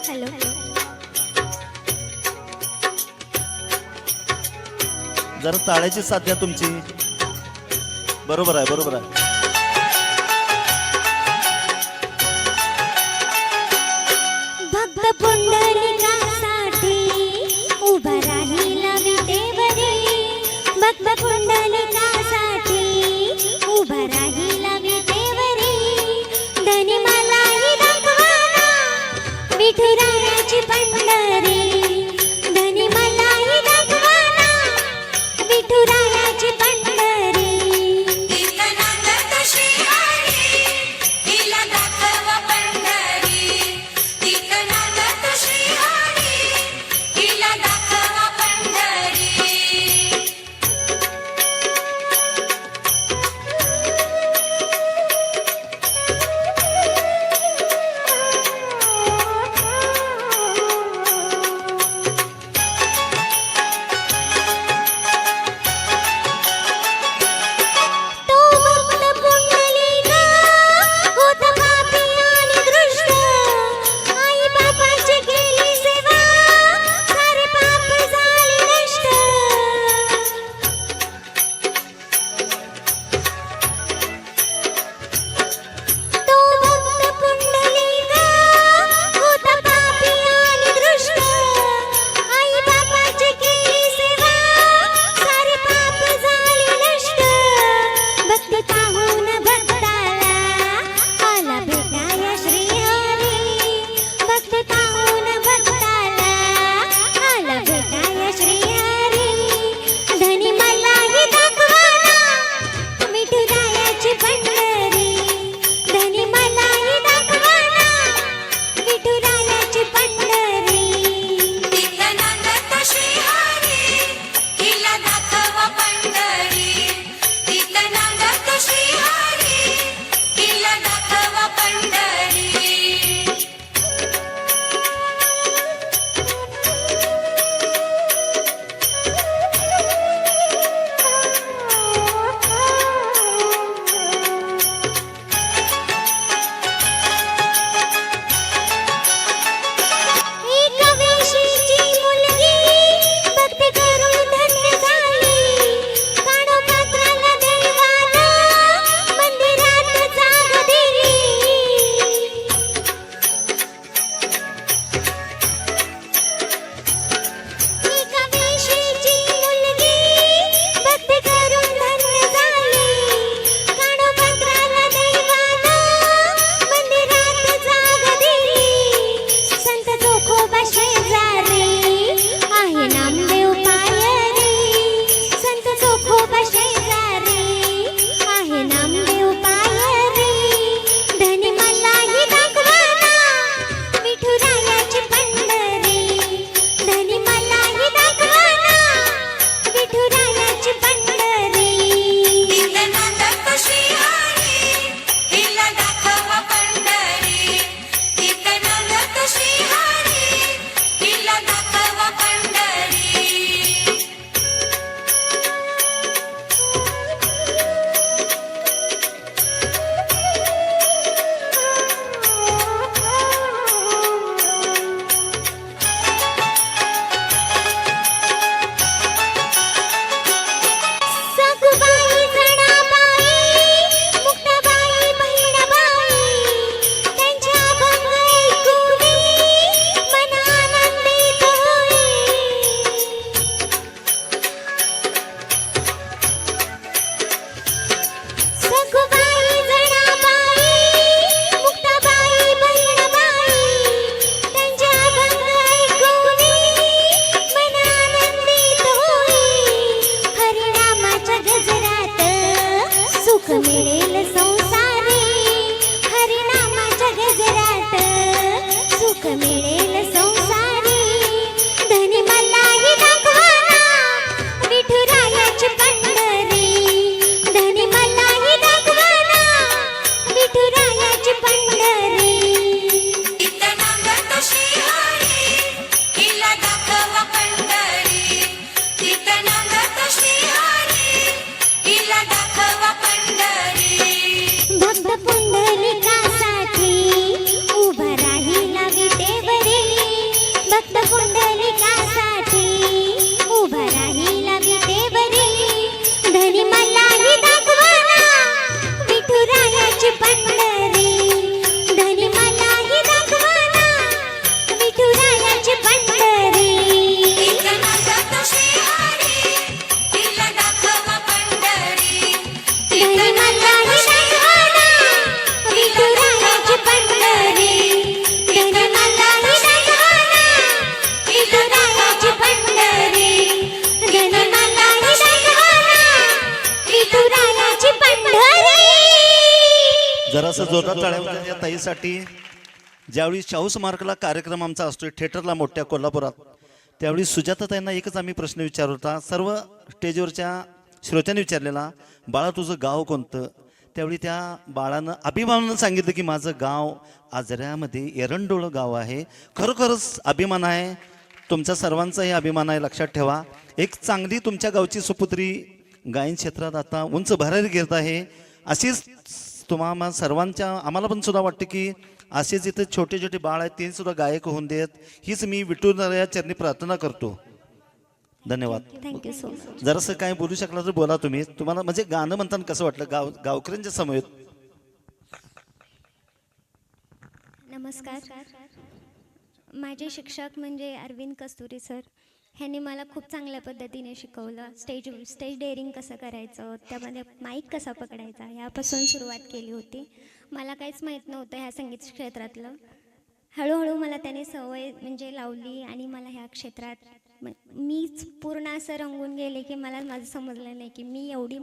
Hello. जरा ताळ्याची साथ द्या तुमची. बरोबर आहे, बरोबर आहे. भक्त पुंडलिकासाठी उभा राहिला विटेवरी. भक्त पुंडलिकासाठी उभा राहिला विटेवरी. धनी मलाही दाखवाना विठुरायाची पंढरी. धनी मलाही दाखवाना विठुरायाची पंढरी. तीर्थनाथ श्रीहरी हिला दाखवा पंढरी. तीर्थनाथ श्रीहरी हिला दाखवा पंढरी. तो भक्त पुंडलिका होता पापी आणि दृष्ट. आई बापाची केली सेवा सारे पाप झाले नष्ट. तो भक्त पुंडलिका होता पापी आणि दृष्ट. आई बापाची केली सेवा सारे पाप झाले नष्ट. भक्ती पाहून भक्ताला आला भेटाया श्रीहरी. भक्ती पाहून भक्ताला आला भेटाया श्रीहरी. धनी मलाही दाखवाना विठुरायाची पंढरी. धनी मलाही दाखवाना विठुरायाची पंढरी. तीर्थनाथ श्रीहरी हिला दाखवा पंढरी. तीर्थनाथ श्रीहरी हिला दाखवा पंढरी. एका वेशीची मुलगी भक्ती करून धन्य झाली. कानोपात्राला देवानं मंदिरात जागा दिली. एका वेशीची मुलगी भक्ती करून धन्य झाली. कानोपात्राला देवानं मंदिरात जागा दिली. संत जोखोबा शेजारी आहे नामदेव पायरी. संत जोखोबा शेजारी आहे नामदेव पायरी. धनी मलाही दाखवाना विठुरायाची पंढरी. धनी मलाही दाखवाना विठुरायाची पंढरी. तीर्थनाथ श्रीहरी हिला दाखवा पंढरी. तीर्थनाथ श्रीहरी हिला दाखवा पंढरी. सखुबाई जनाबाई मुक्ताबाई बहिणाबाई त्यांच्या अभंग ऐकूनी मन आनंदित होई. सखुबाई जनाबाई मुक्ताबाई बहिणाबाई त्यांच्या अभंग ऐकूनी मन आनंदित होई. हरिनामाच्या गजरात सुख मिळेल संसारी. हरिनामाच्या गजरात सुख मिळेल संसारी. धनी मलाही दाखवाना विठुरायाची पंढरी. धनी मलाही दाखवाना विठुरायाची पंढरी. तीर्थनाथ श्रीहरी हिला दाखवा पंढरी. तीर्थनाथ श्रीहरी हिला दाखवा पंढरी. भक्त पुंडलिकासाठी उभा राहिला विटेवरी. जोरदार टाळ्या वाजवा या ताईसाठी. ज्यावेळी शाहू स्मारकला कार्यक्रम आमचा असतोय थिएटरला मोठ्या कोल्हापुरात, त्यावेळी सुजाताताईंना एकच आम्ही प्रश्न विचारत होता, सर्व स्टेजवरच्या श्रोत्यांनी विचारलेला, बाळा तुझं गाव कोणतं? त्यावेळी त्या बाळानं अभिमानानं सांगितलं की माझं गाव आजऱ्यामध्ये एरंडोळ गाव आहे. खरोखरच अभिमान आहे, तुमच्या सर्वांचाही अभिमान आहे. लक्षात ठेवा, एक चांगली तुमच्या गावची सुपुत्री गायन क्षेत्रात आता उंच भरारी घेत आहे. अशीच तुम्हाला सर्वांच्या, आम्हाला पण सुद्धा वाटतं की असेच इथे छोटे छोटे बाळ आहेत ते सुद्धा गायक होऊन देत, हीच मी विठुराया चरणी प्रार्थना करतो. धन्यवाद. Thank you so much. जरासं काय बोलू शकला तर बोला तुम्ही. तुम्हाला म्हणजे गाणं म्हणताना कसं वाटलं गावकऱ्यांच्या समवेत? नमस्कार. माझे शिक्षक म्हणजे अरविंद कस्तुरी सर. ह्यांनी मला खूप चांगल्या पद्धतीने शिकवलं. स्टेज डेअरिंग कसं करायचं, त्यामध्ये माईक कसा पकडायचा, ह्यापासून सुरुवात केली होती. मला काहीच माहीत नव्हतं ह्या संगीत क्षेत्रातलं. हळूहळू मला त्याने सवय म्हणजे लावली आणि मला ह्या क्षेत्रात मीच पूर्ण असं रंगून गेले की मला माझं समजलं नाही की मी एवढी